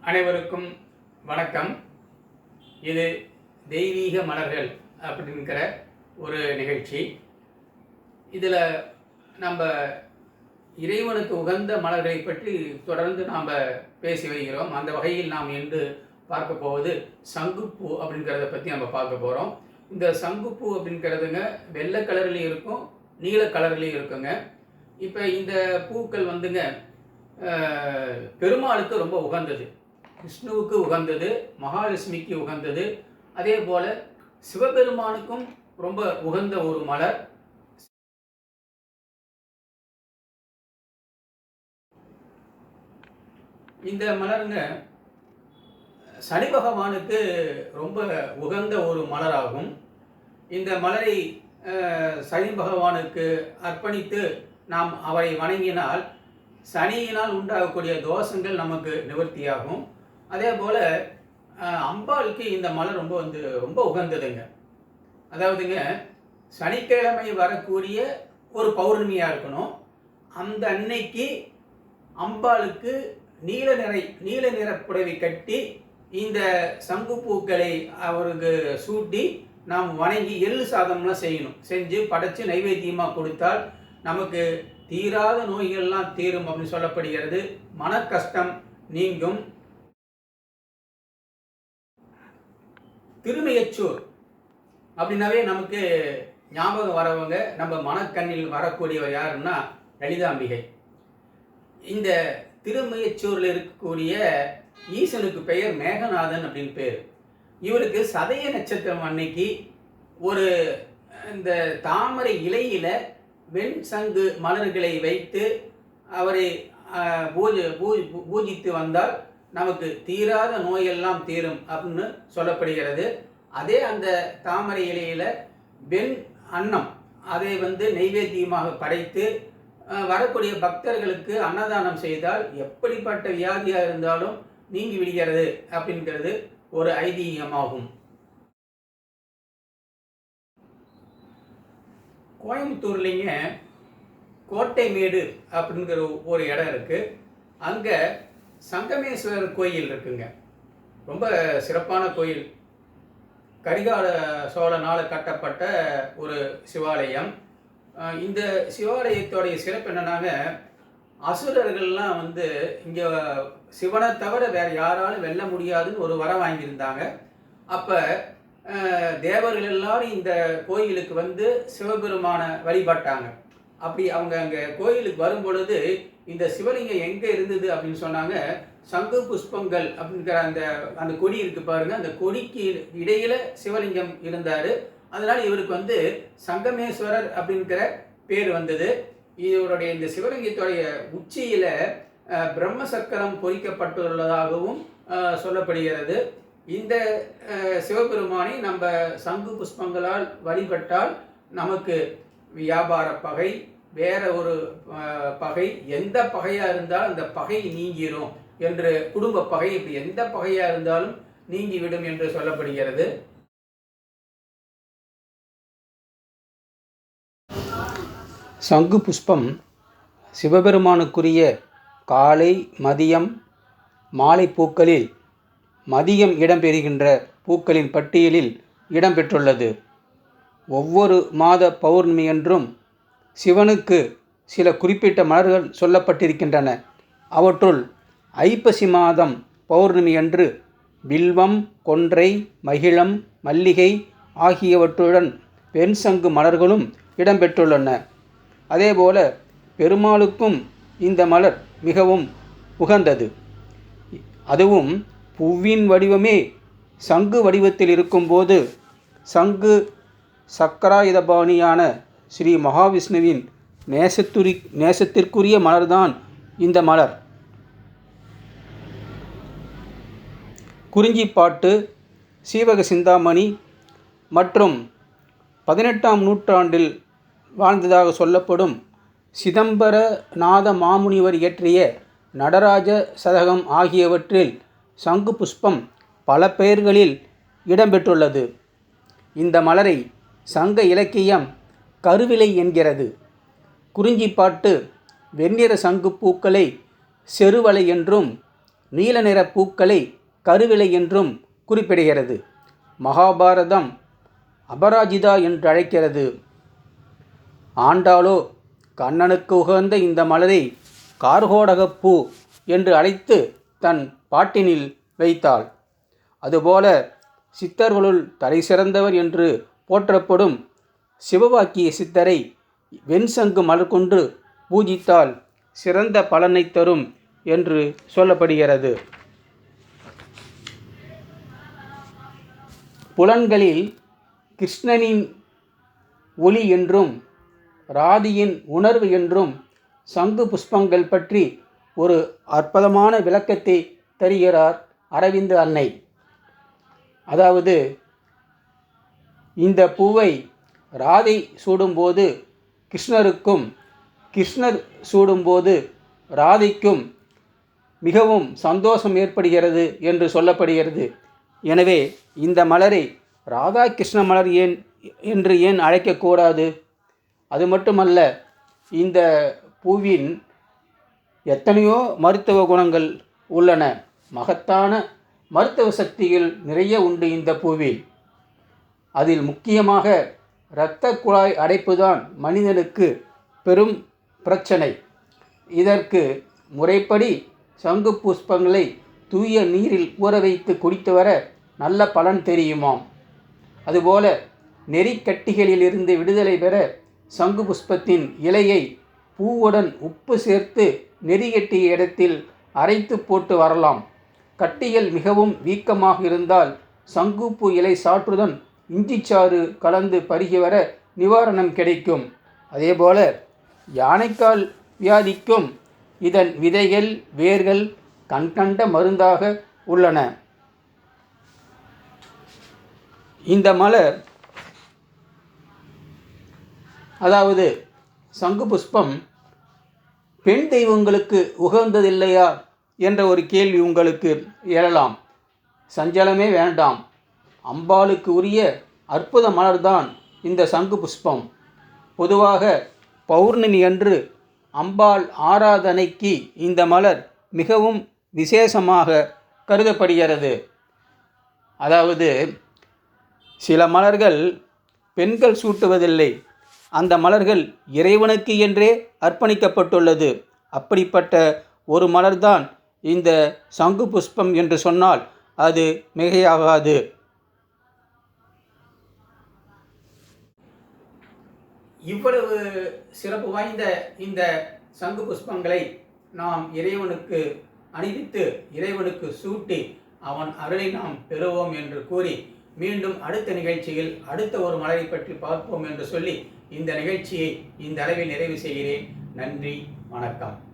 அனைவருக்கும் வணக்கம். இது தெய்வீக மலர்கள் அப்படிங்கிற ஒரு நிகழ்ச்சி. இதில் நம்ம இறைவனுக்கு உகந்த மலர்களை பற்றி தொடர்ந்து நாம் பேசி வருகிறோம். அந்த வகையில் நாம் இன்று பார்க்க போவது சங்குப்பூ அப்படிங்கிறத பற்றி நம்ம பார்க்க போகிறோம். இந்த சங்குப்பூ அப்படிங்கிறதுங்க வெள்ளை கலர்லேயும் இருக்கும், நீல கலர்லேயும் இருக்குங்க. இப்போ இந்த பூக்கள் வந்துங்க பெருமாளுக்கு ரொம்ப உகந்தது, விஷ்ணுவுக்கு உகந்தது, மகாலட்சுமிக்கு உகந்தது, அதே போல் சிவபெருமானுக்கும் ரொம்ப உகந்த ஒரு மலர். இந்த மலருங்க சனி பகவானுக்கு ரொம்ப உகந்த ஒரு மலராகும். இந்த மலரை சனி பகவானுக்கு அர்ப்பணித்து நாம் அவரை வணங்கினால் சனியினால் உண்டாகக்கூடிய தோஷங்கள் நமக்கு நிவர்த்தியாகும். அதே போல் அம்பாளுக்கு இந்த மலர் ரொம்ப உகந்ததுங்க. அதாவதுங்க சனிக்கிழமை வரக்கூடிய ஒரு பௌர்ணமியாக இருக்கணும். அந்த அன்னைக்கு அம்பாளுக்கு நீல நிற புடவை கட்டி இந்த சங்குப்பூக்களை அவருக்கு சூட்டி நாம் வணங்கி எள்ளு சாதம்லாம் செய்யணும். செஞ்சு படைச்சு நைவேத்தியமாக கொடுத்தால் நமக்கு தீராத நோய்கள்லாம் தீரும் அப்படின்னு சொல்லப்படுகிறது. மன கஷ்டம் நீங்கும். திருமையச்சூர் அப்படின்னாவே நமக்கு ஞாபகம் வரவங்க, நம்ம மனக்கண்ணில் வரக்கூடியவர் யாருன்னா லலிதாம்பிகை. இந்த திருமையச்சூரில் இருக்கக்கூடிய ஈசனுக்கு பெயர் மேகநாதன் அப்படின்னு பேர். இவருக்கு சதய நட்சத்திரம் அன்னைக்கு ஒரு இந்த தாமரை இலையில் வெண் சங்கு மலர்களை வைத்து அவரை பூஜித்து வந்தால் நமக்கு தீராத நோயெல்லாம் தீரும் அப்படின்னு சொல்லப்படுகிறது. அதே அந்த தாமரை இலையில் வெண் அன்னம் அதை நைவேத்தியமாக படைத்து வரக்கூடிய பக்தர்களுக்கு அன்னதானம் செய்தால் எப்படிப்பட்ட வியாதியாக இருந்தாலும் நீங்கி விடுகிறது அப்படிங்கிறது ஒரு ஐதீகமாகும். கோயம்புத்தூர்லேங்க கோட்டைமேடு அப்படிங்கிற ஒரு இடம் இருக்குது. அங்கே சங்கமேஸ்வரர் கோயில் இருக்குங்க. ரொம்ப சிறப்பான கோயில். கரிகால சோழனால் கட்டப்பட்ட ஒரு சிவாலயம். இந்த சிவாலயத்தோடைய சிறப்பு என்னன்னாங்க, அசுரர்கள்லாம் இங்கே சிவனை தவிர வேறு யாராலும் வெல்ல முடியாதுன்னு ஒரு வரம் வாங்கியிருந்தாங்க. அப்போ தேவர்கள் எல்லாரும் இந்த கோயிலுக்கு சிவபெருமானை வழிபட்டாங்க. அப்படி அவங்க அங்கே கோயிலுக்கு வரும் பொழுது இந்த சிவலிங்கம் எங்கே இருந்தது அப்படின்னு சொன்னாங்க, சங்கு புஷ்பங்கள் அப்படிங்கிற அந்த கொடி இருக்கு பாருங்க, அந்த கொடிக்கு இடையில சிவலிங்கம் இருந்தார். அதனால இவருக்கு சங்கமேஸ்வரர் அப்படிங்கிற பேர் வந்தது. இவருடைய இந்த சிவலிங்கத்துடைய உச்சியில பிரம்ம சக்கரம் பொறிக்கப்பட்டுள்ளதாகவும் சொல்லப்படுகிறது. இந்த சிவபெருமானை நம்ம சங்கு புஷ்பங்களால் வழிபட்டால் நமக்கு வியாபார பகை, வேற ஒரு பகை, எந்த பகையாக இருந்தாலும் அந்த பகை நீங்கிடும் என்று, குடும்ப பகை, இப்படி எந்த பகையாக இருந்தாலும் நீங்கிவிடும் என்று சொல்லப்படுகிறது. சங்கு புஷ்பம் சிவபெருமானுக்குரிய காலை, மதியம், மாலை பூக்களில் மதியம் இடம்பெறுகின்ற பூக்களின் பட்டியலில் இடம்பெற்றுள்ளது. ஒவ்வொரு மாத பௌர்ணமியன்றும் சிவனுக்கு சில குறிப்பிட்ட மலர்கள் சொல்லப்பட்டிருக்கின்றன. அவற்றுள் ஐப்பசி மாதம் பௌர்ணமியன்று வில்வம், கொன்றை, மகிழம், மல்லிகை ஆகியவற்றுடன் வெண்சங்கு மலர்களும் இடம்பெற்றுள்ளன. அதேபோல பெருமாளுக்கும் இந்த மலர் மிகவும் உகந்தது. அதுவும் பூவின் வடிவமே சங்கு வடிவத்தில் இருக்கும்போது சங்கு சக்கராயுதபாணியான ஸ்ரீ மகாவிஷ்ணுவின் நேசத்திற்குரிய மலர்தான் இந்த மலர். குறிஞ்சிப்பாட்டு, சீவக சிந்தாமணி மற்றும் 18ஆம் நூற்றாண்டில் வாழ்ந்ததாக சொல்லப்படும் சிதம்பர நாத மாமுனிவர் இயற்றிய நடராஜ சதகம் ஆகியவற்றில் சங்கு புஷ்பம் பல பெயர்களில் இடம்பெற்றுள்ளது. இந்த மலரை சங்க இலக்கியம் கருவிலை என்கிறது. குறிஞ்சிப்பாட்டு வெண்ணிற சங்கு பூக்களை செருவலை என்றும், நீல நிற பூக்களை கருவிலை என்றும் குறிப்பிடுகிறது. மகாபாரதம் அபராஜிதா என்று அழைக்கிறது. ஆண்டாளோ கண்ணனுக்கு உகந்த இந்த மலரை கார்கோடகப்பூ என்று அழைத்து தன் பாட்டினில் வைத்தாள். அதுபோல சித்தர்களுள் தலை சிறந்தவர் என்று போற்றப்படும் சிவவாக்கிய சித்தரை வெண்சங்கு மலர் கொண்டு பூஜித்தால் சிறந்த பலனை தரும் என்று சொல்லப்படுகிறது. புலன்களில் கிருஷ்ணனின் ஒளி என்றும் ராதியின் உணர்வு என்றும் சங்கு புஷ்பங்கள் பற்றி ஒரு அற்புதமான விளக்கத்தை தருகிறார் அரவிந்த அன்னை. அதாவது, இந்த பூவை ராதை சூடும்போது கிருஷ்ணருக்கும், கிருஷ்ணர் சூடும்போது ராதைக்கும் மிகவும் சந்தோஷம் ஏற்படுகிறது என்று சொல்லப்படுகிறது. எனவே இந்த மலரை ராதா கிருஷ்ண மலர் என்று ஏன் அழைக்கக்கூடாது? அது மட்டுமல்ல, இந்த பூவின் எத்தனையோ மருத்துவ குணங்கள் உள்ளன. மகத்தான மருத்துவ சக்திகள் நிறைய உண்டு இந்த பூவில். அதில் முக்கியமாக இரத்த குழாய் அடைப்புதான் மனிதனுக்கு பெரும் பிரச்சனை. இதற்கு முறைப்படி சங்கு புஷ்பங்களை தூய நீரில் ஊற வைத்து குடித்து வர நல்ல பலன் தெரியுமாம். அதுபோல நெறிக்கட்டிகளிலிருந்து விடுதலை பெற சங்கு புஷ்பத்தின் இலையை பூவுடன் உப்பு சேர்த்து நெறிகட்டிய இடத்தில் அரைத்து போட்டு வரலாம். கட்டிகள் மிகவும் வீக்கமாக இருந்தால் சங்குப்பூ இலை சாற்றுடன் இஞ்சிச்சாறு கலந்து பருகி வர நிவாரணம் கிடைக்கும். அதேபோல யானைக்கால் வியாதிக்கும் இதன் விதைகள், வேர்கள் கண்கண்ட மருந்தாக உள்ளன. இந்த மலர், அதாவது சங்கு புஷ்பம், பெண் தெய்வங்களுக்கு உகந்ததில்லையா என்ற ஒரு கேள்வி உங்களுக்கு எழலாம். சஞ்சலமே வேண்டாம். அம்பாளுக்கு உரிய அற்புத மலர்தான் இந்த சங்கு புஷ்பம். பொதுவாக பௌர்ணமி அன்று அம்பாள் ஆராதனைக்கு இந்த மலர் மிகவும் விசேஷமாக கருதப்படுகிறது. அதாவது, சில மலர்கள் பெண்கள் சூட்டுவதில்லை. அந்த மலர்கள் இறைவனுக்கு என்றே அர்ப்பணிக்கப்பட்டுள்ளது. அப்படிப்பட்ட ஒரு மலர்தான் இந்த சங்கு புஷ்பம் என்று சொன்னால் அது மிகையாகாது. இவ்வளவு சிறப்பு வாய்ந்த இந்த சங்கு புஷ்பங்களை நாம் இறைவனுக்கு அணிவித்து, இறைவனுக்கு சூட்டி அவன் அருளை நாம் பெறுவோம் என்று கூறி, மீண்டும் அடுத்த நிகழ்ச்சியில் அடுத்த ஒரு மலரை பற்றி பார்ப்போம் என்று சொல்லி இந்த நிகழ்ச்சியை இந்த அளவில் நிறைவு செய்கிறேன். நன்றி, வணக்கம்.